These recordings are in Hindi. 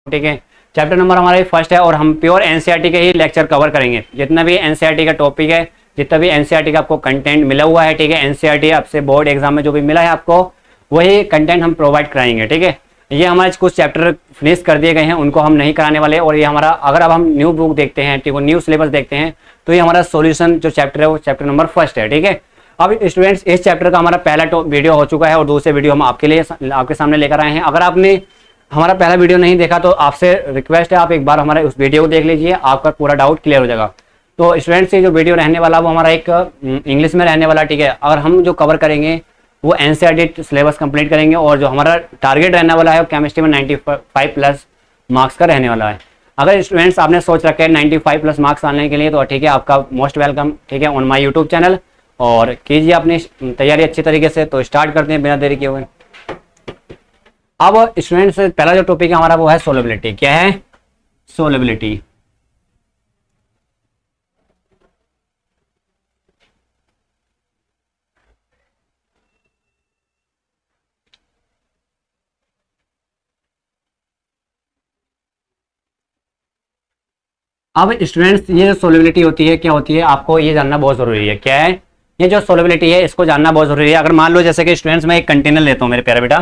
ठीक है। चैप्टर नंबर हमारा फर्स्ट है और हम प्योर एनसीईआरटी के ही लेक्चर कवर करेंगे। जितना भी एनसीईआरटी का टॉपिक है, जितना भी एनसीईआरटी का आपको कंटेंट मिला हुआ है, ठीक है, एनसीईआरटी आपसे बोर्ड एग्जाम में जो भी मिला है आपको, वही कंटेंट हम प्रोवाइड कराएंगे। ठीक है, ये हमारे कुछ चैप्टर फिनिश कर दिए गए हैं, उनको हम नहीं कराने वाले। और ये हमारा, अगर अब हम न्यू बुक देखते हैं, ठीक है, न्यू सिलेबस देखते हैं, तो ये हमारा सॉल्यूशन जो चैप्टर है वो चैप्टर नंबर फर्स्ट है। ठीक है, अब स्टूडेंट्स इस चैप्टर का हमारा पहला वीडियो हो चुका है और दूसरे वीडियो हम आपके सामने लेकर आए हैं। अगर आपने हमारा पहला वीडियो नहीं देखा तो आपसे रिक्वेस्ट है आप एक बार हमारे उस वीडियो को देख लीजिए, आपका पूरा डाउट क्लियर हो जाएगा। तो स्टूडेंट्स ये जो वीडियो रहने वाला वो हमारा एक इंग्लिश में रहने वाला, ठीक है। और हम जो कवर करेंगे वो एनसीईआरटी सिलेबस कंप्लीट करेंगे और जो हमारा टारगेट रहने वाला है वो केमिस्ट्री में 95+ मार्क्स का रहने वाला है। अगर स्टूडेंट्स आपने सोच रखा है 95+ मार्क्स आने के लिए तो ठीक है, आपका मोस्ट वेलकम, ठीक है, ऑन माय यूट्यूब चैनल। और कीजिए अपनी तैयारी अच्छी तरीके से। तो स्टार्ट करते हैं बिना देरी किए हुए। अब स्टूडेंट्स पहला जो टॉपिक है हमारा वो है सोलेबिलिटी। क्या है? सोलेबिलिटी। अब स्टूडेंट्स ये जो सोलेबिलिटी होती है क्या होती है, आपको ये जानना बहुत जरूरी है। क्या है ये जो सोलेबिलिटी है, इसको जानना बहुत जरूरी है। अगर मान लो जैसे कि स्टूडेंट्स मैं एक कंटेनर लेता हूँ, मेरे प्यारे बेटा,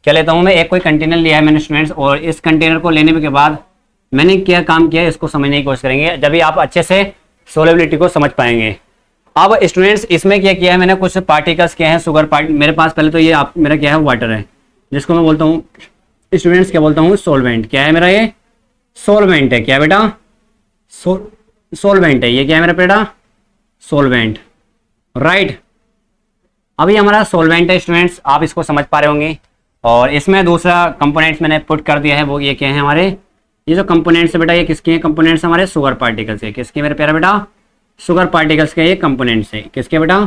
क्या लेता हूँ मैं, एक कोई कंटेनर लिया है मैंने स्टूडेंट्स, और इस कंटेनर को लेने के बाद मैंने क्या काम किया इसको समझने की कोशिश करेंगे, जब भी आप अच्छे से सोलेबिलिटी को समझ पाएंगे। अब स्टूडेंट्स इसमें क्या किया है मैंने, कुछ पार्टिकल्स क्या है, शुगर पार्ट मेरे पास। पहले तो ये आप मेरा क्या है, वाटर है, जिसको मैं बोलता हूँ स्टूडेंट्स क्या बोलता हूँ, सोलवेंट। क्या है मेरा, ये सोलवेंट है। क्या बेटा? सोलवेंट है। ये क्या है मेरा बेटा? Solvent, right. अभी हमारा सोलवेंट है स्टूडेंट्स, आप इसको समझ पा रहे होंगे। और इसमें दूसरा कंपोनेंट्स मैंने पुट कर दिया है, वो ये क्या है हमारे, ये जो कंपोनेंट्स है बेटा, ये किसके हैं कंपोनेंट्स? हमारे शुगर पार्टिकल्स है। किसके मेरे प्यारा बेटा? शुगर पार्टिकल्स के ये कंपोनेंट्स है। किसके बेटा?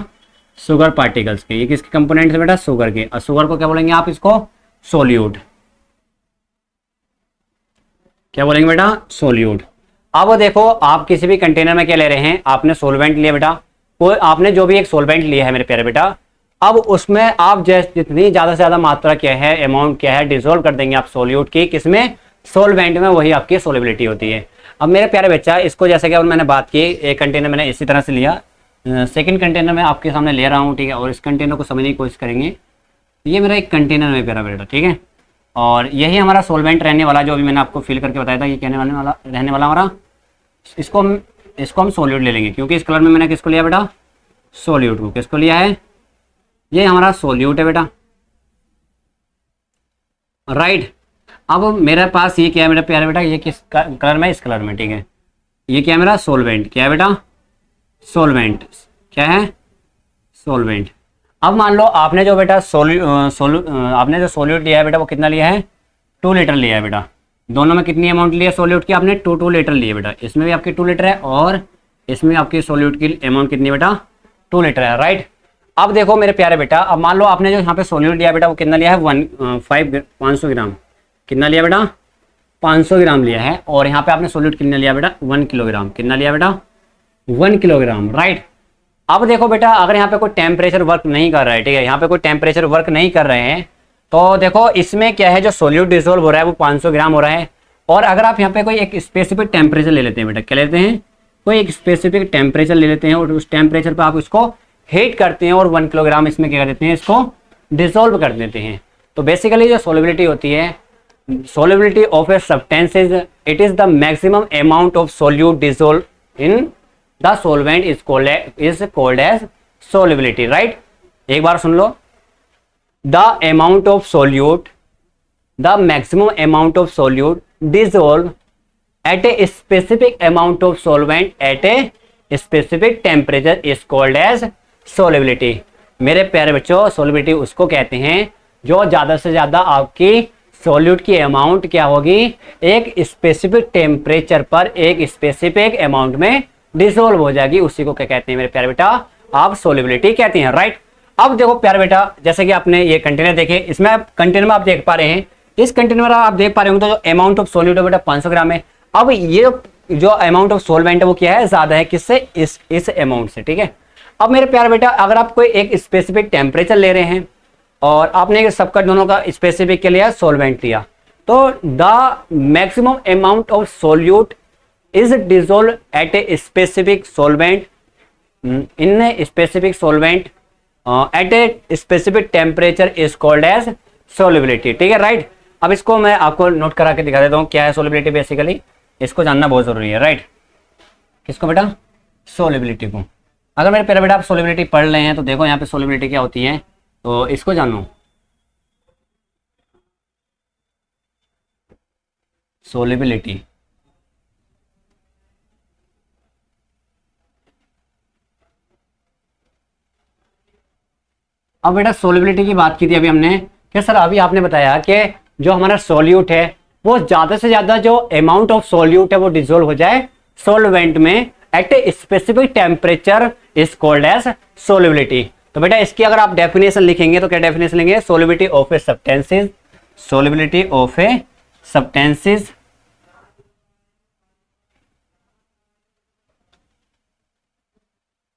शुगर पार्टिकल्स के। ये किसके कंपोनेंट्स है बेटा? शुगर के। और शुगर को क्या बोलेंगे आप? इसको सोल्यूट। क्या बोलेंगे बेटा? सोल्यूट। अब देखो आप किसी भी कंटेनर में क्या ले रहे हैं, आपने सोलवेंट लिया बेटा, कोई आपने जो भी एक सोलवेंट लिया है मेरे प्यारे बेटा, अब उसमें आप जितनी ज्यादा से ज्यादा मात्रा क्या है, अमाउंट क्या है, डिसोल्व कर देंगे आप सोल्यूट की, किसमें? सोलवेंट में। वही आपकी सोलेबिलिटी होती है। अब मेरे प्यारे बच्चा, इसको जैसे कि मैंने बात की, एक कंटेनर मैंने इसी तरह से लिया, सेकंड कंटेनर में आपके सामने ले रहा हूँ, ठीक है, और इस कंटेनर को समझने की कोशिश करेंगे। ये मेरा एक कंटेनर है प्यारा बेटा, ठीक है, और यही हमारा सोलवेंट रहने वाला, जो अभी मैंने आपको फिल करके बताया था, ये कहने वाला रहने वाला हमारा। इसको हम सोल्यूट ले लेंगे, क्योंकि इस कलर में मैंने किसको लिया बेटा? सोल्यूट को। किसको लिया है? ये हमारा सोल्यूट है बेटा, राइट। अब मेरे पास ये क्या है मेरा प्यारा बेटा, ये किस कलर में? इस कलर में, ठीक है। ये क्या है मेरा? सोलवेंट। क्या है बेटा? सोलवेंट। क्या है? सोलवेंट। अब मान लो आपने जो बेटा आपने जो सोल्यूट लिया है बेटा, वो कितना लिया है? 2 लीटर लिया है बेटा। दोनों में कितनी अमाउंट लिया सोल्यूट की? आपने 2 लीटर लिए बेटा। इसमें भी आपकी 2 लीटर है और इसमें आपकी सोल्यूट की अमाउंट कितनी बेटा? 2 लीटर है, राइट। अब देखो मेरे प्यारे बेटा, अब मान लो आपने जो यहाँ पे सोल्यूट लिया बेटा, वो कितना लिया है? 500 ग्राम। कितना लिया बेटा? 500 ग्राम लिया है। और यहाँ पे आपने सोल्यूट कितना लिया बेटा? 1 किलोग्राम। कितना लिया बेटा? 1 किलोग्राम, राइट। अब देखो बेटा, अगर यहाँ पे कोई टेम्परेचर वर्क नहीं कर रहा है, ठीक है, यहाँ पे कोई टेम्परेचर वर्क नहीं कर रहे हैं, तो देखो इसमें क्या है, जो सोल्यूट डिसोल्व हो रहा है वो 500 ग्राम हो रहा है। और अगर आप यहाँ पे कोई एक स्पेसिफिक टेम्परेचर ले लेते हैं बेटा, क्या लेते हैं? कोई एक स्पेसिफिक टेम्परेचर ले लेते हैं और उस टेम्परेचर पर आप इसको हीट करते हैं और 1 किलोग्राम इसमें क्या कर देते हैं, इसको डिसोल्व कर देते हैं। तो बेसिकली जो सोलेबिलिटी होती है, solubility of a substance is, it is the maximum amount of solute dissolve in the solvent is called as solubility, right. एक बार सुन लो, the amount of solute, the maximum amount of solute dissolve at a specific amount of solvent at a specific temperature is called as solubility। मेरे प्यारे बच्चों, solubility उसको कहते हैं जो ज्यादा से ज्यादा आपकी सोल्यूट की अमाउंट क्या होगी, एक स्पेसिफिक टेम्परेचर पर एक स्पेसिफिक अमाउंट में डिसोल्व हो जाएगी, उसी को क्या कहते हैं मेरे प्यारे बेटा? आप सोलेबिलिटी कहते हैं, राइट। अब देखो प्यारे बेटा, जैसे कि आपने ये कंटेनर देखे, इसमें कंटेनर में आप देख पा रहे हैं, इस कंटेनर में आप देख पा रहे होंगे तो जो अमाउंट ऑफ सोल्यूट है बेटा 500 ग्राम है। अब ये जो अमाउंट ऑफ सोलवेंट है वो क्या है? ज्यादा है। किससे? इस अमाउंट से, ठीक है। अब मेरे प्यारे बेटा, अगर आप कोई एक स्पेसिफिक टेम्परेचर ले रहे हैं और आपने सबका दोनों का स्पेसिफिक के लिए सोलवेंट लिया, तो the maximum amount of solute is dissolve at a specific solvent in a specific solvent at a specific temperature is called as solubility. ठीक है, राइट। अब इसको मैं आपको नोट करा के दिखा देता हूँ क्या है सोलिबिलिटी। बेसिकली इसको जानना बहुत जरूरी है, राइट। किसको बेटा? सोलिबिलिटी को। अगर मेरे प्यारे बेटा आप सोलिबिलिटी पढ़ रहे हैं तो देखो यहाँ पे सोलिबिलिटी क्या होती है, तो इसको जानो। सोलिबिलिटी अब बेटा सोलिबिलिटी की बात की थी अभी हमने कि सर अभी आपने बताया कि जो हमारा सोल्यूट है वो ज्यादा से ज्यादा जो अमाउंट ऑफ सोल्यूट है वो डिजोल्व हो जाए सोलवेंट में at a specific temperature is called as solubility. तो बेटा इसकी अगर आप डेफिनेशन लिखेंगे तो क्या डेफिनेशन लिखेंगे? Solubility of A substances, solubility of A substances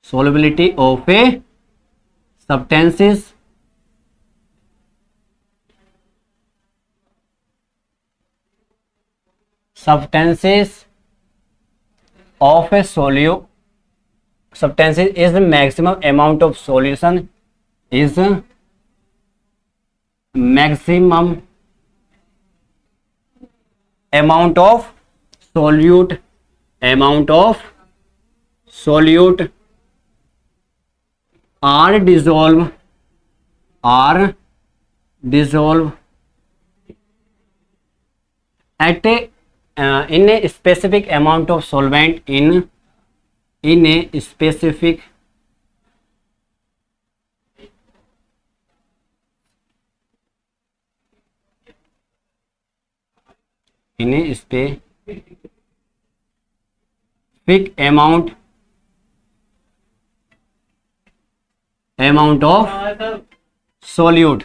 solubility of a substances of a substances is the maximum amount of solution is maximum amount of solute are dissolve at a in a specific amount of solvent in a specific amount of solute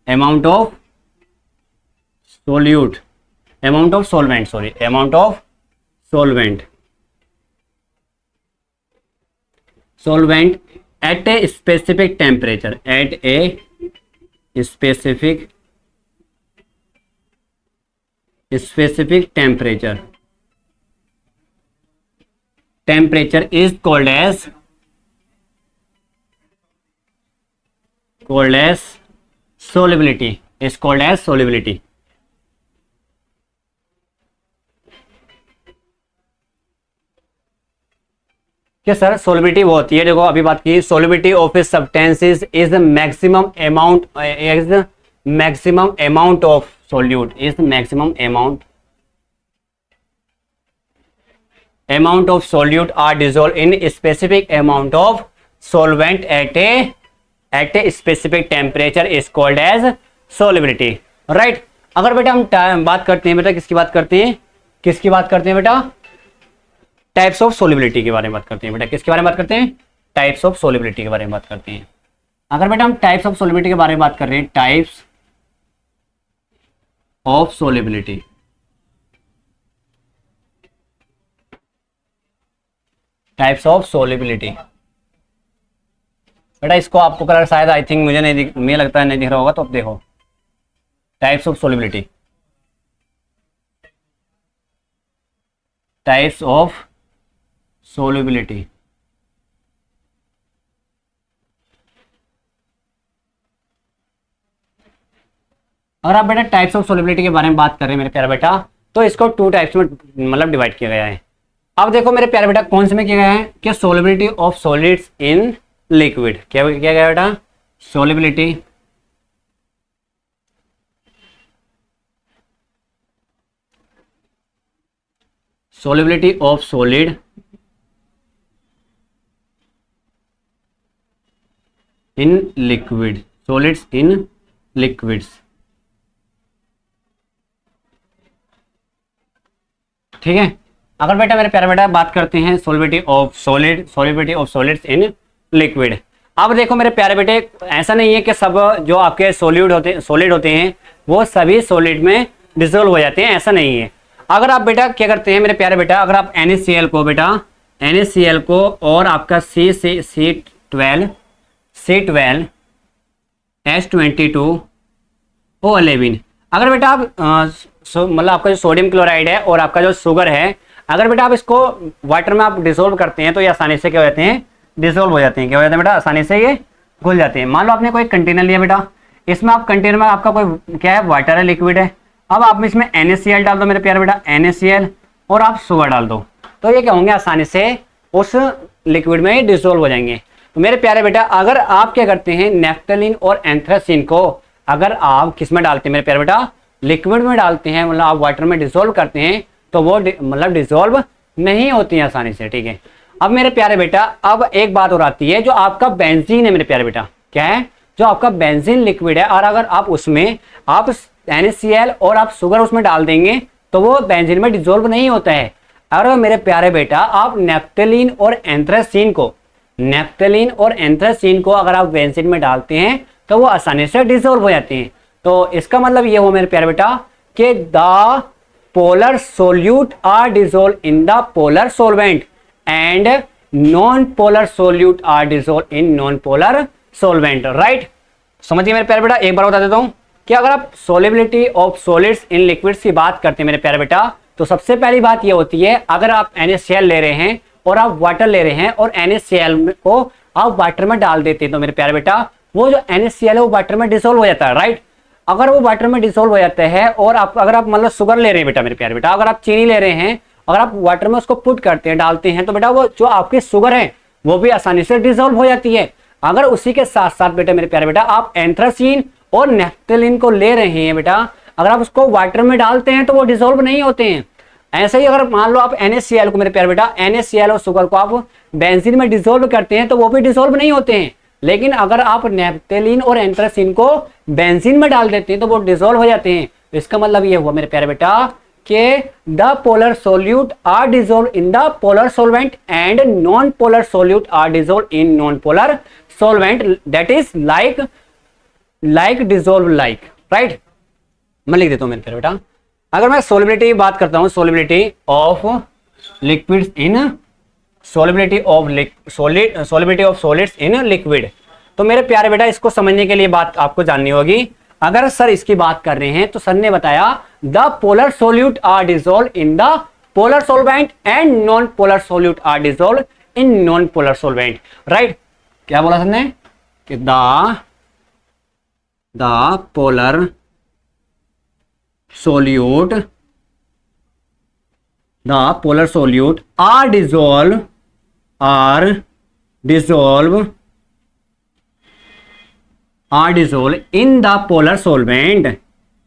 amount of solvent at a specific temperature temperature is called as solubility, is called as solubility। क्या सर सोलिबिलिटी वो होती है, देखो अभी बात की solubility of A substances is maximum amount of solute is maximum amount of solute are dissolved in specific amount of solvent at a specific temperature is called as solubility, right। अगर बेटा हम बात करते हैं बेटा किसकी बात करते हैं बेटा? टाइप्स ऑफ सोलिबिलिटी के बारे में बात करते हैं बेटा। किसके बारे में बात करते हैं? टाइप्स ऑफ सोलिबिलिटी के बारे में बात करते हैं। अगर बेटा हम टाइप्स ऑफ सोलिबिलिटी के बारे में बात कर रहे हैं, टाइप्स ऑफ सोलिबिलिटी, बेटा इसको आपको कलर शायद आई थिंक मुझे लगता है नहीं दिख रहा होगा, तो अब देखो टाइप्स ऑफ सोलिबिलिटी, अगर आप बेटा टाइप्स ऑफ सोलिबिलिटी के बारे में बात कर रहे हैं मेरे प्यारा बेटा, तो इसको टू टाइप्स में मतलब डिवाइड किया गया है। अब देखो मेरे प्यारे बेटा कौन से में किया गया है कि solubility of solids in liquid, क्या किया गया बेटा? Solubility of solid in liquid, solids in liquids, ठीक है। अगर बेटा मेरे प्यारे बेटा बात करते हैं solubility of solids in liquid. अब देखो मेरे प्यारे बेटे ऐसा नहीं है कि सब जो आपके सॉलिड होते हैं वो सभी सॉलिड में डिसॉल्व हो जाते हैं, ऐसा नहीं है। अगर आप बेटा क्या करते हैं मेरे प्यारे बेटा, अगर आप NaCl को और आपका C12 H22O11, अगर बेटा आप मतलब आपका जो सोडियम क्लोराइड है और आपका जो शुगर है, अगर बेटा आप इसको वाटर में आप डिसोल्व करते हैं तो ये आसानी से क्या हो जाते हैं, डिसोल्व हो जाते हैं। क्या हो जाते हैं बेटा, आसानी से ये घुल जाते हैं। मान लो आपने कोई कंटेनर लिया बेटा, इसमें आप कंटेनर में आपका कोई क्या है, वाटर है, लिक्विड है। अब आप इसमें NaCl डाल दो मेरे प्यारे बेटा, NaCl, और आप शुगर डाल दो, तो ये क्या होंगे, आसानी से उस लिक्विड में डिसोल्व हो जाएंगे। तो मेरे प्यारे बेटा अगर आप क्या करते हैं, नेफ्थलीन और एंथ्रासीन को अगर आप किस में डालते हैं मेरे प्यारे बेटा, लिक्विड में डालते हैं, मतलब आप वाटर में डिसोल्व करते हैं, तो वो मतलब डिसोल्व नहीं होती है आसानी से। ठीक है, अब मेरे प्यारे बेटा अब एक बात और आती है, जो आपका बेंजीन है मेरे प्यारे बेटा, क्या है, जो आपका बेंजीन लिक्विड है, और अगर आप उसमें आप NaCl और आप शुगर उसमें डाल देंगे तो वो बेंजीन में डिसोल्व नहीं होता है। अगर मेरे प्यारे बेटा आप नेफ्थलीन और एंथ्रासीन को अगर आप बेंजीन में डालते हैं तो वो आसानी से डिसोल्व हो जाते हैं। तो इसका मतलब ये हो मेरे प्यारे बेटा कि the polar solute are dissolve in the polar solvent and non polar solute are dissolve in non polar solvent. Right, समझिए मेरे प्यारे बेटा, एक बार बता देता हूं कि अगर आप solubility of solids in liquids की बात करते हैं मेरे प्यारे बेटा, तो सबसे पहली बात ये होती है, अगर आप NaCl ले रहे हैं और आप वाटर ले रहे हैं और NaCl को आप वाटर में डाल देते हैं, तो मेरे प्यारे बेटा वो जो NaCl है वो वाटर में डिसोल्व हो जाता है। राइट, अगर वो वाटर में डिसोल्व हो जाता है, और आप अगर आप मतलब शुगर ले रहे हैं बेटा मेरे प्यारे बेटा, अगर आप चीनी ले रहे हैं, अगर आप वाटर में उसको पुट करते हैं, डालते हैं, तो बेटा वो जो आपकी शुगर है वो भी आसानी से डिसोल्व हो जाती है। अगर उसी के साथ साथ बेटा मेरे प्यारे बेटा आप एंथ्रासीन और नेफ्थलीन को ले रहे हैं बेटा, अगर आप उसको वाटर में डालते हैं तो वो डिसोल्व नहीं होते हैं। ऐसे ही अगर मान लो आप NaCl को मेरे प्यारे बेटा, NaCl और शुगर को आप बेंजीन में डिसोल्व करते हैं तो वो भी डिसोल्व नहीं होते हैं। लेकिन अगर आप नेफ्थलीन और एंथ्रासीन को बेंजीन में डाल देते हैं तो वो डिसोल्व हो जाते हैं। तो इसका मतलब ये हुआ मेरे प्यारे बेटा कि the polar solute are dissolve in the polar solvent and non polar solute are dissolve in non polar solvent, that is like dissolve like. Right, मैं लिख देता हूं मेरे प्यारे बेटा, अगर मैं सोलिबिलिटी की बात करता हूं, solubility of liquids in solubility of solids in liquid, तो मेरे प्यारे बेटा इसको समझने के लिए बात आपको जाननी होगी। अगर सर इसकी बात कर रहे हैं तो सर ने बताया the polar solute are dissolve in the polar solvent and non polar solute are dissolve in non polar solvent. Right, क्या बोला सर ने कि the polar solute are dissolve in the polar solvent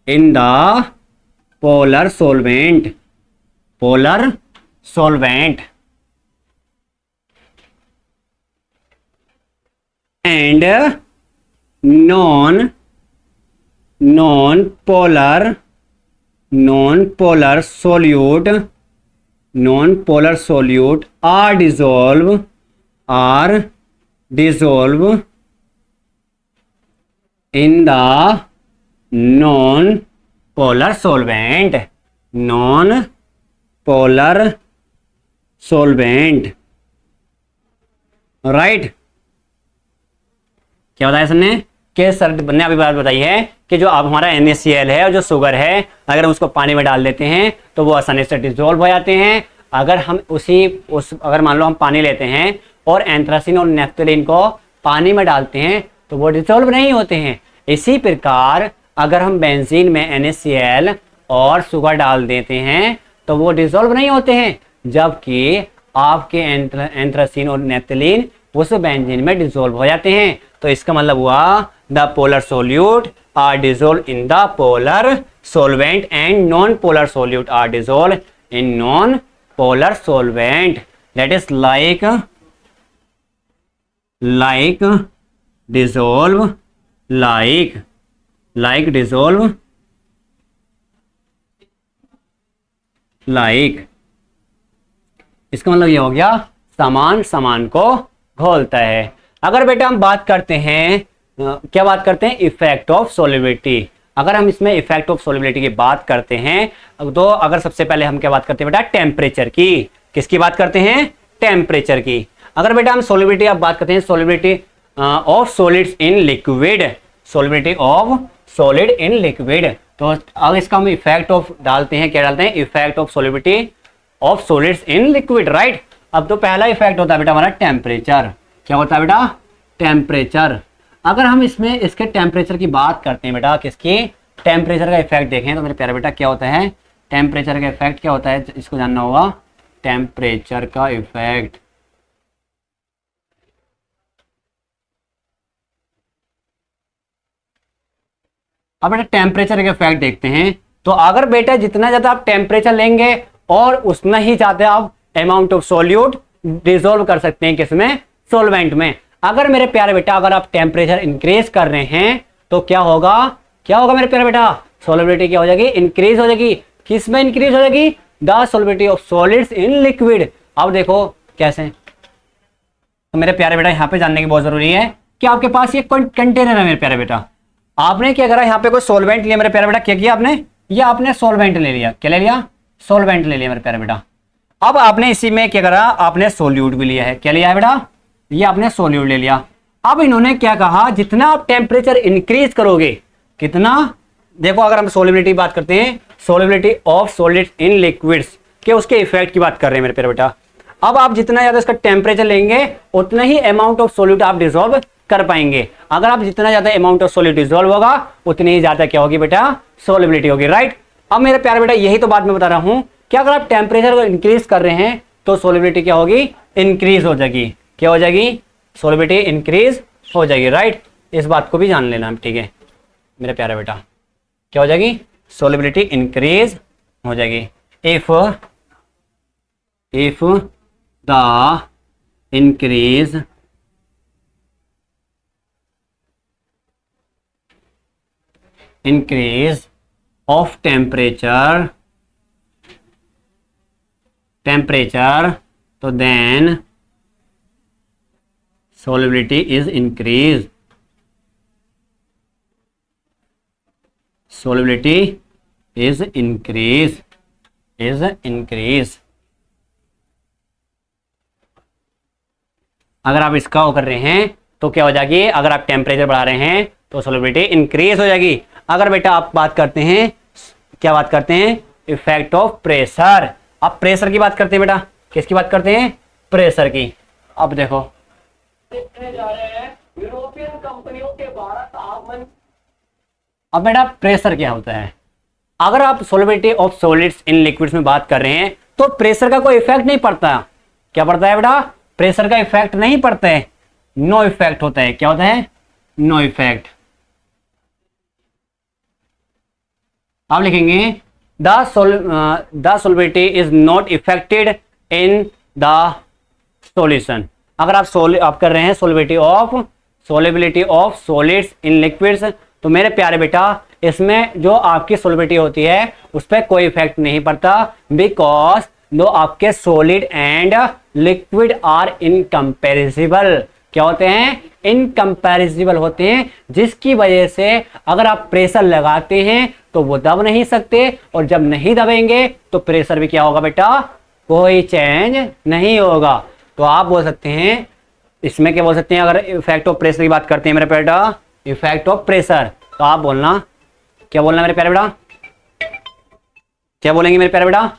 and non-polar solute are dissolved in the non-polar solvent। Right, क्या बताया सर ने कि सर ने अभी बात बताई है कि जो अब हमारा NaCl है और जो शुगर है, अगर हम उसको पानी में डाल देते हैं तो वो आसानी से डिसॉल्व हो जाते हैं। अगर हम अगर मान लो हम पानी लेते हैं और एंथ्रासीन और नेफ्थलीन को पानी में डालते हैं तो वो डिसॉल्व नहीं होते हैं। इसी प्रकार अगर हम बेंजीन में NaCl और शुगर डाल देते हैं तो वो डिसॉल्व नहीं होते हैं, जबकि आपके एंथ्रासीन और नेफ्थलीन उस बेंजीन में डिसॉल्व हो जाते हैं। तो इसका मतलब हुआ the polar solute are dissolve in the polar solvent and non polar solute are dissolve in non polar solvent, that is like dissolve like। इसका मतलब ये हो गया सामान सामान को घोलता है। अगर बेटा हम बात करते हैं क्या बात करते हैं, इफेक्ट ऑफ सोलिबिलिटी। अगर हम इसमें इफेक्ट ऑफ सोलिबिलिटी की बात करते हैं तो अगर सबसे पहले हम क्या बात करते हैं बेटा, टेम्परेचर की। किसकी बात करते हैं, टेम्परेचर की। अगर बेटा हम सोलिबिलिटी आप बात करते हैं, solubility of solids in liquid, solubility of solid in liquid, तो अगर इसका हम इफेक्ट ऑफ डालते हैं, क्या डालते हैं, effect of solubility of solids in liquid, right. अब तो पहला इफेक्ट होता है बेटा हमारा टेम्परेचर। क्या होता है बेटा, टेम्परेचर। अगर हम इसमें इसके टेम्परेचर की बात करते हैं बेटा, किसकी, टेम्परेचर का इफेक्ट देखें तो मेरे प्यारे बेटा क्या होता है, टेम्परेचर का इफेक्ट क्या होता है, इसको जानना होगा, टेम्परेचर का इफेक्ट। अब बेटा टेम्परेचर का इफेक्ट देखते हैं। तो अगर बेटा जितना ज्यादा आप टेम्परेचर लेंगे और उतना ही ज्यादा आप अमाउंट ऑफ सॉल्यूट डिसॉल्व कर सकते हैं, किसमें, सॉल्वेंट में। अगर मेरे प्यारे बेटा अगर आप टेम्परेचर इंक्रीज कर रहे हैं तो क्या होगा, क्या होगा मेरे प्यारे बेटा, सॉल्युबिलिटी क्या हो जाएगी, इंक्रीज हो जाएगी। किस में इंक्रीज हो जाएगी, the solubility of solids in liquid. अब देखो कैसे, तो मेरे प्यारे बेटा यहाँ पे जानने की बहुत जरूरी है कि आपके पास ये कंटेनर है मेरे प्यारे बेटा। आपने क्या करा, यहाँ पे कोई सॉल्वेंट लिया मेरे प्यारे बेटा, क्या किया आपने, ये आपने सॉल्वेंट ले लिया, क्या ले लिया, सॉल्वेंट ले लिया मेरे प्यारे बेटा। अब आपने इसी में क्या करा, आपने सोल्यूट भी लिया है, क्या लिया है बेटा, ये आपने सोल्यूट ले लिया। अब इन्होंने क्या कहा, जितना आप टेम्परेचर इंक्रीज करोगे, कितना, देखो अगर हम सोल्युबिलिटी बात करते हैं, solubility of solids in liquids के उसके इफेक्ट की बात कर रहे हैं मेरे प्यारे बेटा। अब आप जितना ज्यादा इसका टेम्परेचर लेंगे उतना ही अमाउंट ऑफ सोल्यूट आप डिसॉल्व कर पाएंगे। अगर आप जितना ज्यादा अमाउंट ऑफ सोल्यूट डिसॉल्व होगा उतनी ही ज्यादा क्या होगी बेटा, सोल्युबिलिटी होगी, राइट। अब मेरे प्यारे बेटा यही तो बात मैं बता रहा हूं कि अगर आप टेम्परेचर को इंक्रीज कर रहे हैं तो सोल्युबिलिटी क्या होगी, इंक्रीज हो जाएगी, क्या हो जाएगी, सोल्युबिलिटी इंक्रीज हो जाएगी, राइट। इस बात को भी जान लेना, ठीक है मेरे प्यारे बेटा, क्या हो जाएगी, सोल्युबिलिटी इंक्रीज हो जाएगी। If the increase of temperature तो then solubility is increased, solubility is increased, अगर आप इसका वो कर रहे हैं तो क्या हो जाएगी, अगर आप टेम्परेचर बढ़ा रहे हैं तो सोल्युबिलिटी इंक्रीज हो जाएगी। अगर बेटा आप बात करते हैं, क्या बात करते हैं, इफेक्ट ऑफ प्रेशर। आप प्रेशर की बात करते हैं बेटा, किसकी बात करते हैं, प्रेशर की। अब देखो जा रहे हैं यूरोपियन कंपनियों के भारत आगमन। अब बेटा प्रेशर क्या होता है, अगर आप solubility of solids in liquids में बात कर रहे हैं तो प्रेशर का कोई इफेक्ट नहीं पड़ता। क्या पड़ता है बेटा, प्रेशर का इफेक्ट नहीं पड़ता है, नो इफेक्ट होता है। क्या होता है, नो इफेक्ट। आप लिखेंगे the solubility is not affected in the solution. अगर आप कर रहे हैं solubility of solids in liquids तो मेरे प्यारे बेटा इसमें जो आपकी सोल्युबिलिटी होती है उस पर कोई इफेक्ट नहीं पड़ता, बिकॉज दो आपके solid and liquid are incompressible. क्या होते हैं, इनकम्पेरिजिबल होते हैं, जिसकी वजह से अगर आप प्रेशर लगाते हैं तो वो दब नहीं सकते, और जब नहीं दबेंगे तो प्रेशर भी क्या होगा बेटा, कोई चेंज नहीं होगा। तो आप बोल सकते हैं इसमें, क्या बोल सकते हैं, अगर इफेक्ट ऑफ प्रेशर की बात करते हैं मेरे बेटा, इफेक्ट ऑफ प्रेशर, तो आप बोलना, क्या बोलना मेरे प्यारे बेटा, क्या बोलेंगे मेरे प्यारे बेटा,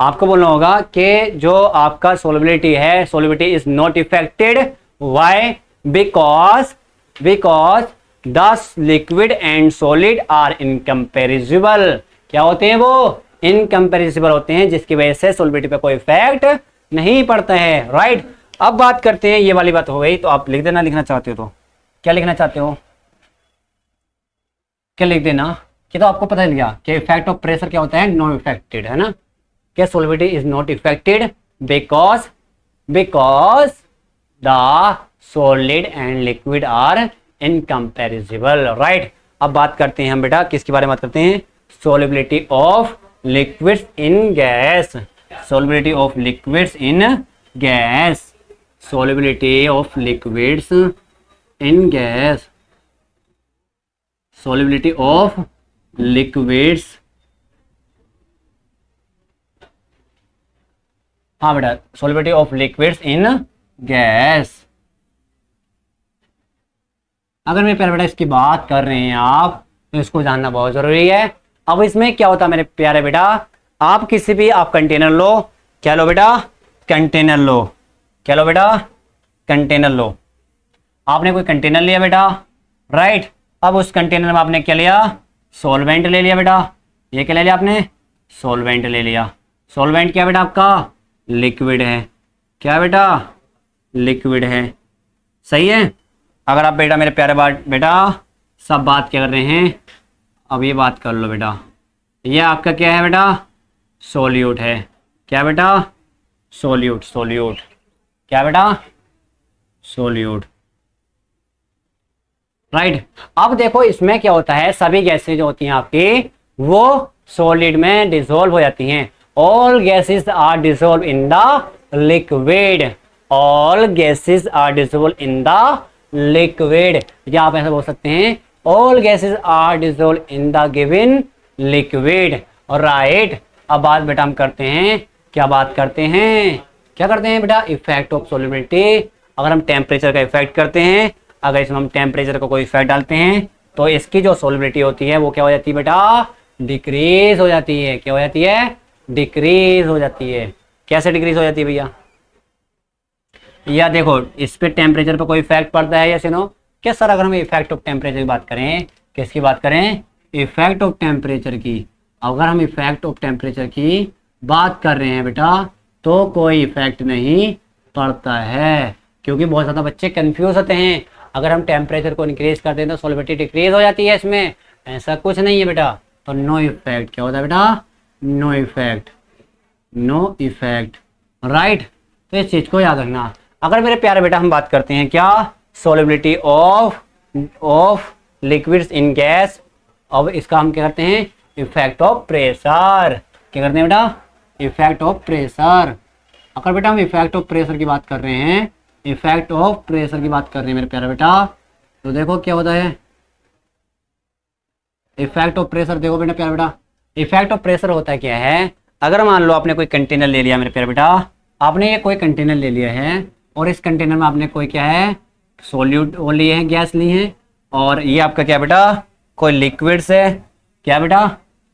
आपको बोलना होगा कि जो आपका सोल्युबिलिटी है, solubility is not affected, why, because the liquid and solid are incompressible. क्या होते हैं वो, इनकम्पेरिजिबल होते हैं, जिसकी वजह से सोल्युबिलिटी पे कोई इफेक्ट नहीं पड़ता है, राइट। अब बात करते हैं, ये वाली बात हो गई, तो आप लिख देना, लिखना चाहते हो तो क्या लिखना चाहते हो, क्या लिख देना कि तो आपको पता चल गया कि इफेक्ट ऑफ प्रेशर क्या होता है, नो इफेक्टेड, है ना, कि solubility is not affected because the solid and liquid are incompressible, right. अब बात करते हैं हम बेटा किसके बारे में बात करते हैं, solubility of liquids in gas, solubility of liquids in gas, solubility of liquids in gas, solubility of liquids, हाँ बेटा, solubility of liquids in gas। अगर मेरे प्यारे बेटा इसकी बात कर रहे हैं आप तो इसको जानना बहुत जरूरी है। अब इसमें क्या होता है मेरे प्यारे बेटा, आप किसी भी आप कंटेनर लो, क्या लो बेटा, कंटेनर लो, क्या लो बेटा, कंटेनर लो। आपने कोई कंटेनर लिया बेटा, राइट। अब उस कंटेनर में आपने क्या लिया, सॉल्वेंट ले लिया बेटा। ये क्या ले लिया आपने, सॉल्वेंट ले लिया। सॉल्वेंट क्या बेटा आपका, लिक्विड है। क्या बेटा, लिक्विड है, सही है। अगर आप बेटा मेरे प्यारे बेटा सब बात क्या कर रहे हैं, अब ये बात कर लो बेटा, ये आपका क्या है बेटा, सोल्यूट है। क्या बेटा, सोल्यूट, सोल्यूट, क्या बेटा, सोल्यूट, राइट। अब देखो इसमें क्या होता है, सभी गैसें जो होती हैं आपकी वो सॉलिड में डिसॉल्व हो जाती हैं। All gases are dissolve in the liquid, all gases are dissolve in the liquid, या आप ऐसा बोल सकते हैं all gases are dissolve in the given liquid, right. अब बात बेटा हम करते हैं, क्या बात करते हैं, क्या करते हैं बेटा, इफेक्ट ऑफ सोल्युबिलिटी। अगर हम टेम्परेचर का इफेक्ट करते हैं, अगर इसमें हम टेम्परेचर का कोई इफेक्ट डालते हैं तो इसकी जो सोल्युबिलिटी होती है वो क्या हो जाती है बेटा, डिक्रीज हो जाती है। क्या हो जाती है, डिक्रीज हो जाती है। कैसे डिक्रीज हो जाती है भैया, या देखो इस पे टेम्परेचर पे कोई इफेक्ट पड़ता है या सुनो क्या सर, अगर हम इफेक्ट ऑफ टेम्परेचर की बात करें, किसकी बात करें, इफेक्ट ऑफ टेम्परेचर की। अगर हम इफेक्ट ऑफ टेम्परेचर की बात कर रहे हैं बेटा तो कोई इफेक्ट नहीं पड़ता है, क्योंकि बहुत ज़्यादा बच्चे कंफ्यूज होते हैं। अगर हम टेम्परेचर को इंक्रीज कर दें तो सॉल्युबिलिटी डिक्रीज हो जाती है, इसमें ऐसा कुछ नहीं है बेटा। तो नो इफेक्ट, क्या होता है बेटा, no effect, no effect, right. तो इस चीज को याद रखना। अगर मेरे प्यारे बेटा हम बात करते हैं क्या, solubility of liquids in gas, अब इसका हम क्या करते हैं, इफेक्ट ऑफ प्रेशर। क्या करते हैं बेटा, इफेक्ट ऑफ प्रेशर। अगर बेटा हम इफेक्ट ऑफ प्रेशर की बात कर रहे हैं, इफेक्ट ऑफ प्रेशर की बात कर रहे हैं मेरे प्यारे बेटा, तो देखो क्या होता है, इफेक्ट ऑफ प्रेशर। देखो बेटा प्यारे बेटा, इफेक्ट ऑफ प्रेशर होता है क्या है, अगर मान लो आपने कोई कंटेनर ले लिया मेरे प्यारे बेटा, आपने ये कोई कंटेनर ले लिया है और इस कंटेनर में आपने कोई क्या है, सोल्यूट वो लिए हैं, गैस ली है, और ये आपका क्या बेटा, कोई लिक्विड से, क्या बेटा,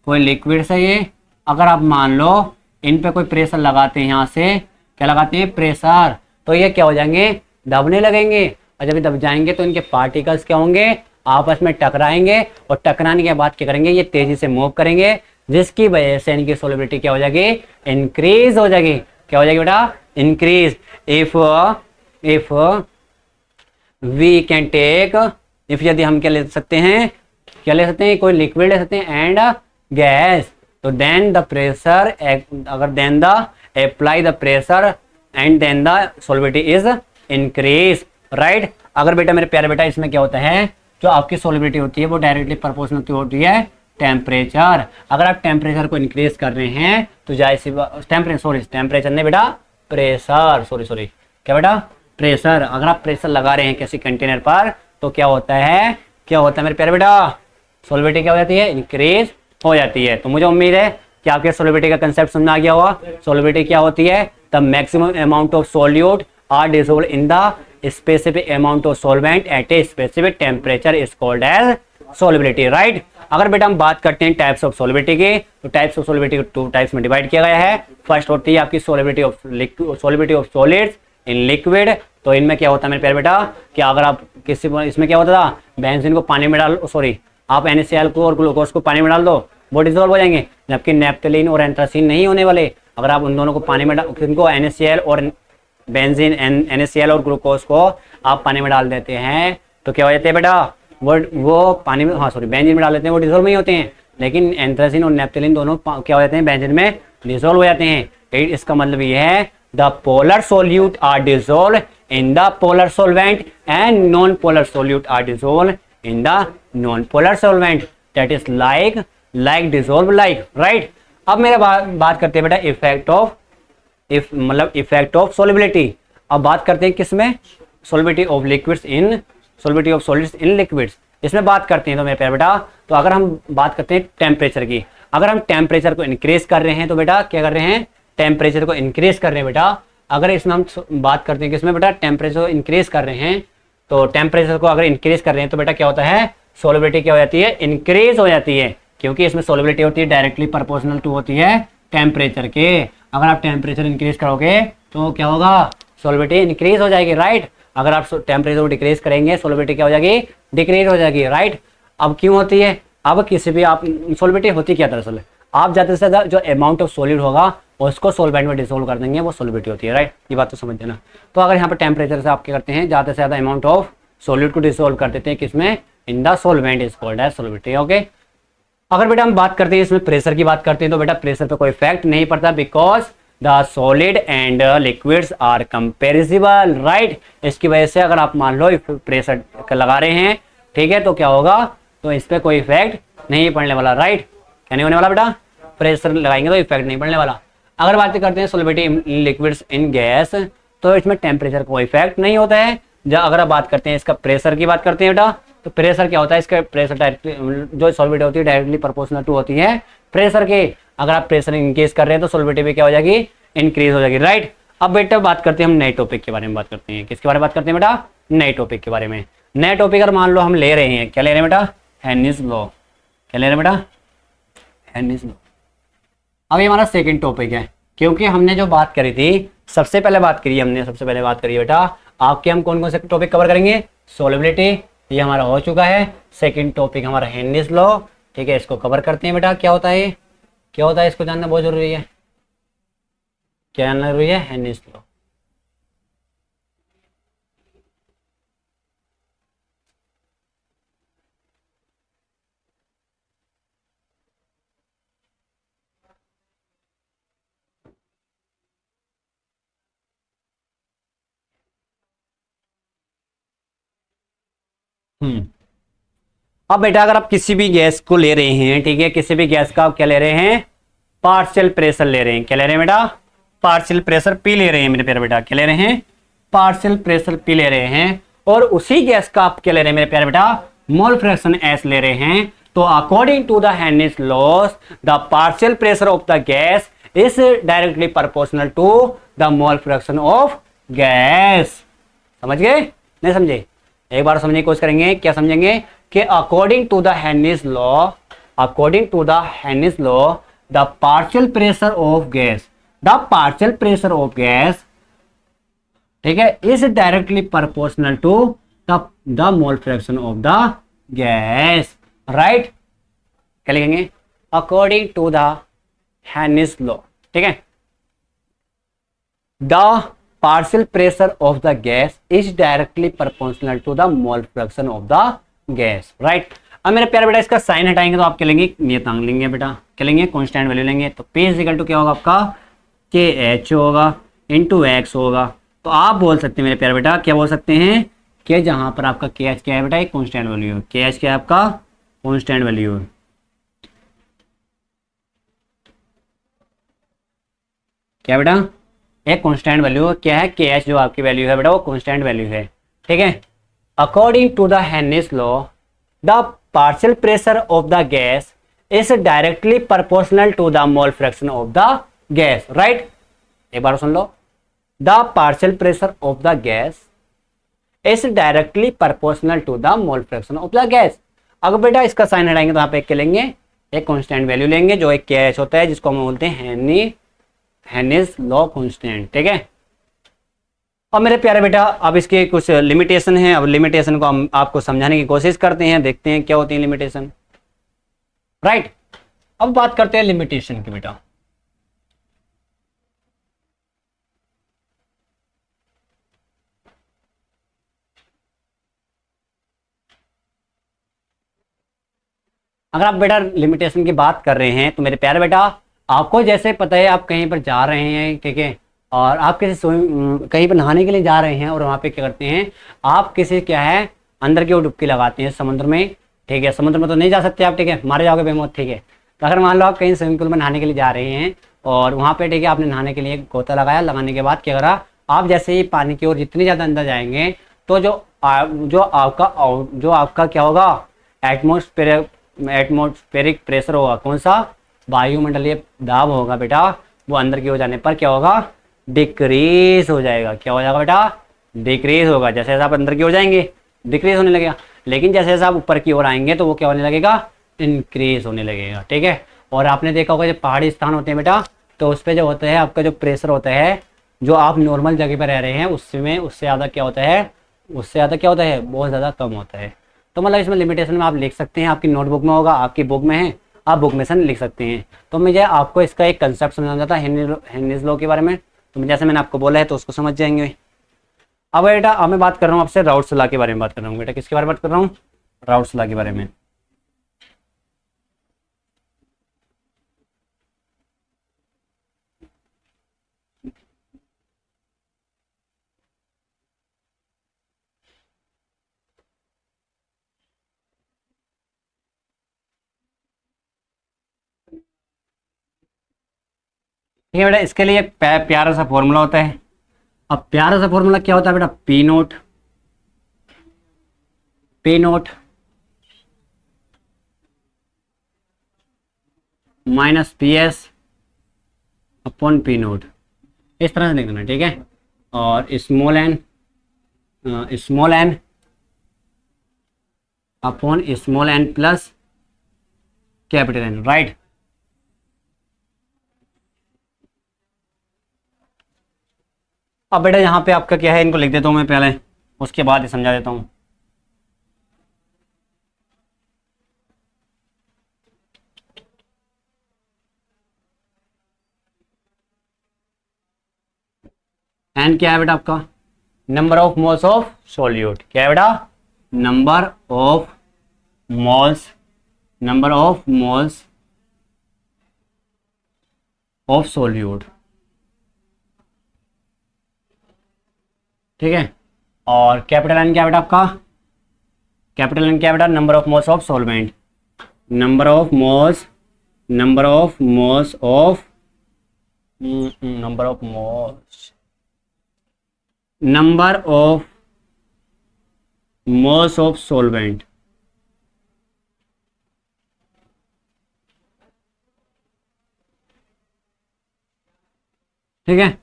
कोई लिक्विड से ये। अगर आप मान लो इन पे कोई प्रेशर लगाते हैं, यहाँ से क्या लगाते हैं, प्रेशर, तो ये क्या हो जाएंगे, दबने लगेंगे। और जब दब जाएंगे तो इनके पार्टिकल्स क्या होंगे, आपस में टकराएंगे, और टकराने के बाद क्या करेंगे, ये तेजी से मूव करेंगे, जिसकी वजह से इनकी सोल्युबिलिटी क्या हो जाएगी, इंक्रीज हो जाएगी। क्या हो जाएगी बेटा, increase. If we can take, if यदि हम क्या ले सकते हैं, क्या ले सकते हैं, कोई लिक्विड ले सकते हैं एंड गैस, तो देन द प्रेशर, अगर then the apply the pressure and then the solubility is increase, right. अगर बेटा मेरे प्यारे बेटा इसमें क्या होता है, जो आपकी सोल्युबिलिटी होती है वो डायरेक्टली प्रोपोर्शनल होती है टेम्परेचर। अगर आप टेम्परेचर को इंक्रीज कर रहे हैं तो जाहिर टेम्परेचर नहीं बेटा, प्रेशर, सॉरी क्या बेटा, प्रेशर। अगर आप प्रेशर लगा रहे हैं किसी कंटेनर पर तो क्या होता है, क्या होता है मेरे प्यारे बेटा, सोल्युबिलिटी क्या हो जाती है, इंक्रीज हो जाती है। तो मुझे उम्मीद है कि आपके सोल्युबिलिटी का कंसेप्ट समझ आ गया होगा। सोल्युबिलिटी क्या होती है, the maximum amount of solute are dissolved in the specific amount of solvent at a specific temperature is called as solubility, right. अगर बेटा हम बात करते हैं टाइप्स ऑफ सोल्युबिलिटी की, तो टाइप्स ऑफ सोल्युबिलिटी को 2 टाइप्स में डिवाइड किया गया है। फर्स्ट होती है आपकी solubility of solids in liquid. तो इनमें क्या होता है मेरे प्यारे बेटा, कि अगर आप किसी इसमें क्या होता था, बेंजीन को पानी में डाल, सॉरी आप NaCl को और ग्लूकोज को पानी में डाल दो, वो डिसॉल्व हो जाएंगे, जबकि नेफ्थलीन और एंथ्रासीन नहीं होने वाले। अगर आप उन दोनों को पानी में इनको NaCl और बेंजीन, NaCl और ग्लूकोज को आप पानी में डाल देते हैं तो क्या हो जाते हैं बेटा, वो पानी में, बेंजीन में डाल देते हैं, वो डिसॉल्व नहीं होते हैं। लेकिन एंथ्रासीन और नेफ्थलीन दोनों क्या हो जाते हैं, बेंजीन में डिसॉल्व हो जाते हैं। इसका मतलब ये है the polar solute are dissolve in the polar solvent and non polar solute are dissolve in the non polar solvent, that is like dissolve like, right. अब मेरे बात करते हैं बेटा effect of effect of solubility. अब बात करते हैं किसमें, solubility of liquids in solubility of solids in liquids, इसमें बात करते हैं। तो मेरे प्यारे बेटा, तो अगर हम बात करते हैं टेम्परेचर की, अगर हम टेम्परेचर को इंक्रीज कर रहे हैं तो बेटा क्या कर रहे हैं, टेम्परेचर को इंक्रीज कर रहे हैं बेटा। अगर इसमें हम बात करते हैं कि इसमें बेटा टेम्परेचर को इंक्रीज कर रहे हैं, तो टेम्परेचर को अगर इंक्रीज कर रहे हैं तो बेटा क्या होता है, सोलिबिलिटी क्या हो जाती है, इंक्रीज हो जाती है, क्योंकि इसमें सोलिबिलिटी होती है डायरेक्टली प्रोपोर्शनल टू होती है टेम्परेचर के। अगर आप टेम्परेचर इंक्रीज करोगे तो क्या होगा, सोलिबिलिटी इंक्रीज हो जाएगी, राइट। अगर आप टेम्परेचर को डिक्रीज करेंगे सोलिबिलिटी क्या हो जाएगी, डिक्रीज हो जाएगी, राइट। अब क्यों होती है, अब किसी भी आप सोलिबिलिटी होती क्या दरअसल, आप ज़्यादा से ज़्यादा जो अमाउंट ऑफ सॉलिड होगा उसको सोलवेंट में डिसोल्व कर देंगे, वो सोलिबिलिटी होती है, राइट। ये बात तो समझ देना। तो अगर यहाँ पर टेम्परेचर से आप क्या करते हैं, ज़्यादा से ज़्यादा अमाउंट ऑफ सॉलिड को डिसोल्व कर देते हैं किसमें, in the solvent is called as solubility, okay. अगर बेटा हम बात करते हैं इसमें प्रेशर की बात करते हैं तो बेटा प्रेशर पे कोई इफेक्ट नहीं पड़ता, because the solid and liquids are compressible, right. इसकी वजह से अगर आप मान लो प्रेशर लगा रहे हैं, ठीक है, तो क्या होगा, तो इस पर कोई इफेक्ट नहीं पड़ने वाला, राइट। क्या नहीं होने वाला बेटा, प्रेशर लगाएंगे तो इफेक्ट नहीं पड़ने वाला। अगर बात करते हैं solubility in liquids in gas, तो इसमें टेम्परेचर कोई इफेक्ट नहीं होता है। जब अगर आप बात करते हैं इसका प्रेशर की बात करते हैं बेटा, तो प्रेशर क्या होता है, इसका प्रेशर डायरेक्टली जो सॉलिबिलिटी होती है डायरेक्टली प्रोपोर्शनल टू होती है प्रेशर के। अगर आप प्रेशर इंक्रीज कर रहे हैं तो सॉलिबिलिटी भी क्या हो जाएगी, इंक्रीज हो जाएगी, राइट। अब बेटा बात करते हैं हम नए टॉपिक के बारे में बात करते हैं, किसके बारे में बात करते हैं बेटा, नए टॉपिक के बारे में। नए टॉपिक अगर मान लो हम ले रहे हैं, क्या ले रहे हैं बेटा, हेनिस लॉ, क्या ले रहे हैं बेटा, हेनिस लॉ। अब ये हमारा सेकंड टॉपिक है, क्योंकि हमने जो बात करी थी सबसे पहले बात करी है बेटा, आपके हम कौन कौन से टॉपिक कवर करेंगे, सोलिबिलिटी, ये हमारा हो चुका है। सेकंड टॉपिक हमारा हेनरीज लॉ, ठीक है, इसको कवर करते हैं बेटा। क्या होता है, क्या होता है, इसको जानना बहुत जरूरी है, क्या जानना जरूरी है, हेनरीज लॉ। अब बेटा अगर आप किसी भी गैस को ले रहे हैं, ठीक है, किसी भी गैस का आप क्या ले रहे हैं, पार्शियल प्रेशर ले रहे हैं, क्या ले रहे हैं बेटा, पार्शियल प्रेशर पी ले रहे हैं मेरे प्यारे बेटा, क्या ले रहे हैं, पार्शियल प्रेशर पी ले रहे हैं, और उसी गैस का आप क्या ले रहे हैं मेरे प्यारे बेटा, मोल फ्रैक्शन एस ले रहे हैं। तो according to the Henry's laws the partial pressure of the gas is directly proportional to the mole fraction of gas. समझ गए, नहीं समझे, एक बार समझने की कोशिश करेंगे, क्या समझेंगे कि according to the Henry's law, according to the Henry's law the partial pressure of gas, the partial pressure of gas, ठीक है, is directly proportional to the mole fraction of the gas, right. क्या लिखेंगे, according to the Henry's law, ठीक है, the partial pressure of the gas is directly proportional to the mole fraction of the gas, right। अब मेरे प्यारे बेटा इसका साइन हटाएंगे तो आप क्या लेंगे, नियतांक लेंगे बेटा, क्या लेंगे, कांस्टेंट वैल्यू लेंगे। तो P इक्वल टू क्या होगा आपका, KH होगा इंटू एक्स होगा। तो आप बोल सकते हैं मेरे प्यारे बेटा, क्या बोल सकते हैं कि जहां पर आपका KH क्या है बेटा, एक कांस्टेंट वैल्यू है, KH क्या है आपका, कांस्टेंट वैल्यू है, क्या बेटा, एक कांस्टेंट वैल्यू क्या है, KH जो आपकी वैल्यू है बेटा वो कांस्टेंट वैल्यू है, ठीक है। According to the Henry's law the partial pressure of the gas is directly proportional to the mole fraction of the gas, right. एक बार सुन लो, the partial pressure of the gas is directly proportional to the mole fraction of the gas. अगर बेटा इसका साइन हटाएंगे तो यहाँ पे एक क्या लेंगे, एक कांस्टेंट वैल्यू लेंगे जो एक KH होता है, जिसको हम बोलते हैं हेनरीज लॉ कांस्टेंट, ठीक है। अब मेरे प्यारे बेटा अब इसके कुछ लिमिटेशन है, अब लिमिटेशन को हम आपको समझाने की कोशिश करते हैं, देखते हैं क्या होती है लिमिटेशन, राइट। अब बात करते हैं लिमिटेशन की बेटा। अगर आप बेटा लिमिटेशन की बात कर रहे हैं तो मेरे प्यारे बेटा आपको जैसे पता है, आप कहीं पर जा रहे हैं, ठीक है, और आप किसी कहीं पर नहाने के लिए जा रहे हैं और वहाँ पे क्या करते हैं, आप किसी क्या है अंदर की ओर डुबकी लगाते हैं समुद्र में, ठीक है। समुद्र में तो नहीं जा सकते आप, ठीक है, मारे जाओगे बेमौत, ठीक है। तो अगर मान लो आप कहीं स्विमिंग पूल में नहाने के लिए जा रहे हैं और वहाँ पे ठीक है आपने नहाने के लिए गोता लगाया, लगाने के बाद क्या करा, आप जैसे ही पानी की ओर जितनी ज़्यादा अंदर जाएंगे तो जो आपका क्या होगा, एटमॉस्फेरिक प्रेशर होगा, कौन सा, वायुमंडलीय दाब होगा बेटा, वो अंदर की ओर जाने पर क्या होगा, डिक्रीज हो जाएगा। क्या हो जाएगा बेटा, डिक्रीज होगा। जैसे जैसे आप अंदर की ओर जाएंगे डिक्रीज होने लगेगा। लेकिन जैसे जैसे आप ऊपर की ओर आएंगे तो वो क्या होने लगेगा, इंक्रीज होने लगेगा। ठीक है, और आपने देखा होगा जब पहाड़ी स्थान होते हैं बेटा, तो उस पर जो होता है आपका जो प्रेशर होता है, जो आप नॉर्मल जगह पर रह रहे हैं उसमें उससे ज़्यादा क्या होता है, उससे ज़्यादा क्या होता है, बहुत ज़्यादा कम होता है। तो मतलब इसमें लिमिटेशन में आप लिख सकते हैं, आपकी नोटबुक में होगा, आपकी बुक में है, आप बुक में से लिख सकते हैं। तो मुझे आपको इसका एक कंसेप्ट समझाना था हेनरीज लॉ के बारे में, तो जैसे मैंने आपको बोला है तो उसको समझ जाएंगे। अब बेटा अब मैं बात कर रहा हूँ आपसे राउट्स लॉ के बारे में बात कर रहा हूँ। बेटा किसके बारे में बात कर रहा हूँ, राउट्स लॉ के बारे में। ठीक है बेटा, इसके लिए एक प्यारा सा फॉर्मूला होता है। अब प्यारा सा फॉर्मूला क्या होता है बेटा, P nought, P nought minus P S upon P nought, इस तरह से लिख देना। ठीक है, और small n upon small n plus capital N, right. अब बेटा यहाँ पे आपका क्या है, इनको लिख देता हूँ मैं पहले, उसके बाद ही समझा देता हूँ। एन क्या है बेटा आपका, number of moles of solute. क्या है बेटा, number of moles, number of moles of solute. ठीक है, और कैपिटल एन क्या है बेटा आपका, कैपिटल एन क्या है बेटा, number of moles of solvent, number of moles, number of moles of, number of moles, number of moles of solvent. ठीक है,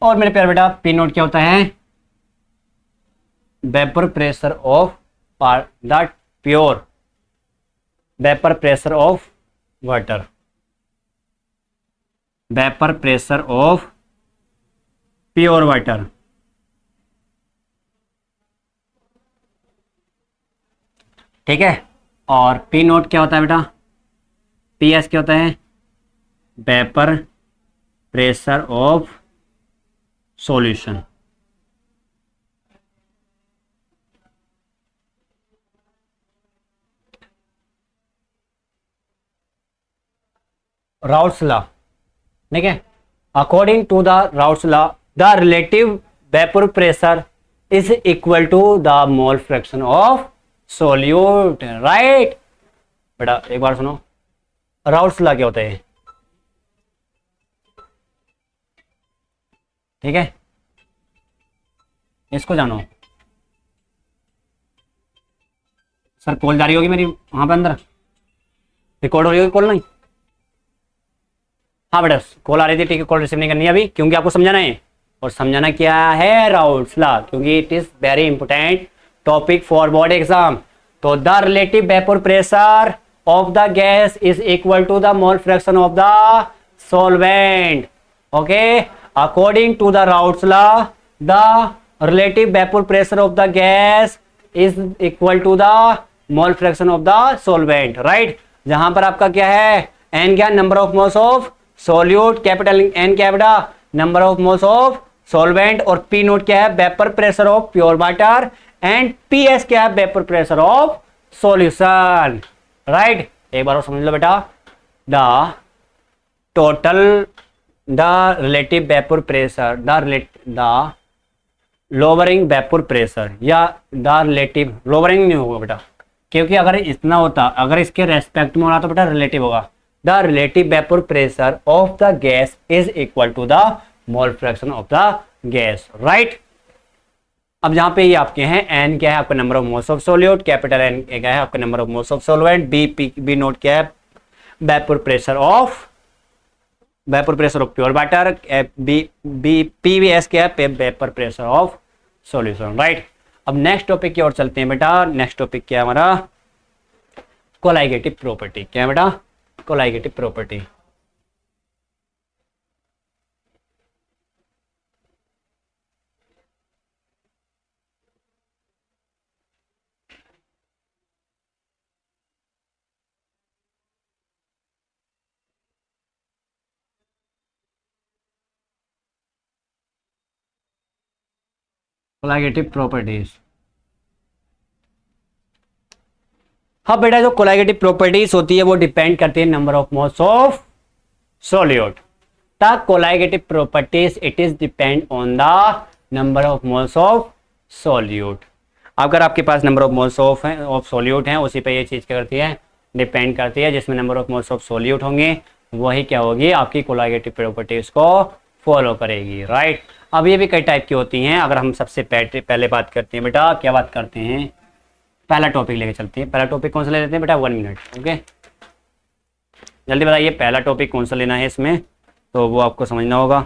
और मेरे प्यारे बेटा पी नोट क्या होता है, vapour pressure of the pure, vapour pressure of water, vapour pressure of pure water. ठीक है, और पी नोट क्या होता है बेटा, पी एस क्या होता है, vapour pressure of solution. Raoult's law, ठीक है, according to the Raoult's law the relative vapour pressure is equal to the mole fraction of solute, right. बेटा एक बार सुनो, राउट्स लॉ क्या होता है, ठीक है, इसको जानो। सर कॉल जारी होगी मेरी वहां पे अंदर, रिकॉर्ड हो रही होगी कॉल, नहीं? हाँ बेटा कॉल आ रही थी, ठीक है, कॉल रिसीव नहीं करनी है अभी, क्योंकि आपको समझाना है। और समझाना क्या है, राउट्स लॉ, क्योंकि it is very important topic for board exam. तो the relative vapour pressure of the gas is equal to the mole fraction of the solvent. Okay, according to the Raoult's law the relative vapour pressure of the gas is equal to the mole fraction of the solvent, right. जहां पर आपका क्या है, एन क्या, number of moles of solute, capital N क्या है बेटा, number of moles of solvent, और पी नोट क्या है, vapour pressure of pure water, and P S क्या है, vapour pressure of solution, right. एक बार और समझ लो बेटा, the total the relative vapour pressure, the lowering vapour pressure, या द रिलेटिव, लोअरिंग नहीं होगा बेटा, क्योंकि अगर इतना होता, अगर इसके रेस्पेक्ट में होना तो बेटा रिलेटिव होगा। The relative vapour pressure of the gas is equal to the mole fraction of the gas, right. अब जहां पे ये आपके हैं, एन क्या है आपका, number of moles of solute, capital N क्या है आपका, number of moles of solvent, B nought क्या है, vapour pressure of pure water, P V S क्या है, vapour pressure of solution, right. अब नेक्स्ट टॉपिक की ओर चलते हैं बेटा। नेक्स्ट टॉपिक क्या है हमारा? कोलाइगेटिव प्रॉपर्टी। क्या है बेटा? कोलाइगेटिव प्रॉपर्टी। कोलाइगेटिव प्रॉपर्टीज। हाँ बेटा, जो कोलाइगेटिव प्रॉपर्टीज होती है वो डिपेंड करती है number of moles of solute. The colligative properties it is depend on the number of moles of solute. अगर आपके पास number of moles of solute हैं, उसी पे ये चीज क्या करती है? डिपेंड करती है। जिसमें number of moles of solute होंगे वही क्या होगी? आपकी कोलाइगेटिव प्रॉपर्टीज को फॉलो करेगी, राइट। अब ये भी कई टाइप की होती हैं। अगर हम सबसे पहले बात करते हैं बेटा, क्या बात करते हैं? पहला टॉपिक लेके चलते हैं। पहला टॉपिक कौन सा ले लेते हैं बेटा? 1 मिनट। ओके, जल्दी बताइए पहला टॉपिक कौन सा लेना है इसमें, तो वो आपको समझना होगा।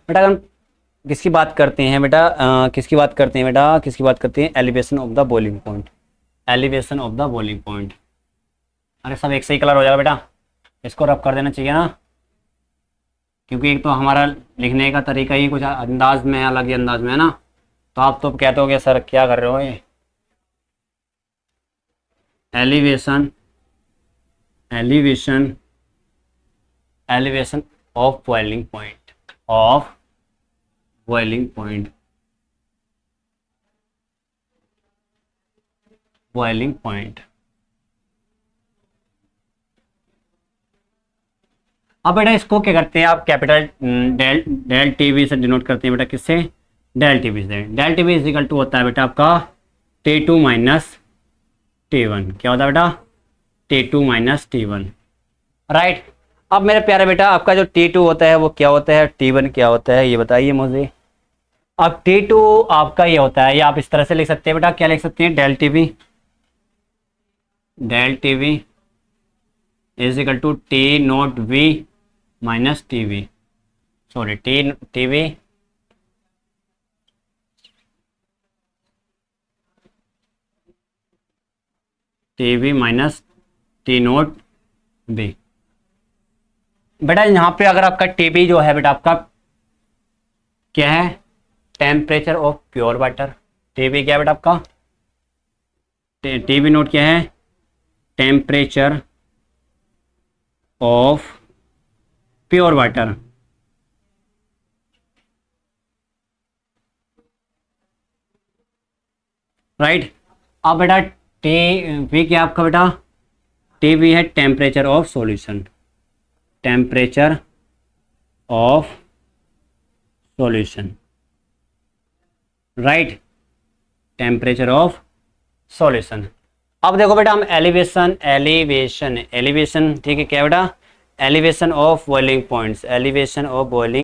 बेटा हम किसकी बात करते हैं बेटा? किसकी बात करते हैं बेटा? किसकी बात करते हैं? Elevation of the boiling point. Elevation of the boiling point. अरे सब एक सही कलर हो जाएगा बेटा, इसको रब कर देना चाहिए ना, क्योंकि एक तो हमारा लिखने का तरीका ही कुछ अंदाज में है, अलग ही अंदाज में है ना। तो आप तो कहते हो सर क्या कर रहे हो ये? Elevation, elevation, elevation of boiling point, of boiling point, boiling point. अब बेटा इसको क्या करते हैं आप? कैपिटल डेल टीवी से डिनोट करते हैं बेटा। किससे? डेल टीवी से। Del TV is equal to होता है बेटा आपका T2 माइनस T1। क्या होता है बेटा? T2 minus T1, right. अब मेरे प्यारे बेटा आपका जो T2 होता है वो क्या होता है? T1 क्या होता है ये बताइए मुझे। अब T2 आपका ये होता है, ये आप इस तरह से लिख सकते हैं बेटा। क्या लिख सकते हैं? Del TV, del TV is equal to T nought V minus TV, sorry TV TV minus T nought B। बेटा यहाँ पे अगर आपका टीबी जो है बेटा आपका क्या है? Temperature of pure water. TB क्या है बेटा आपका? टीबी नोट क्या है? Temperature of pure water, right. अब बेटा टी क्या आपका बेटा? टीवी है temperature of solution, temperature of solution, right, temperature of solution. अब देखो बेटा हम एलिवेशन, एलिवेशन, एलिवेशन, ठीक है क्या बेटा? Elevation of boiling points, elevation of boiling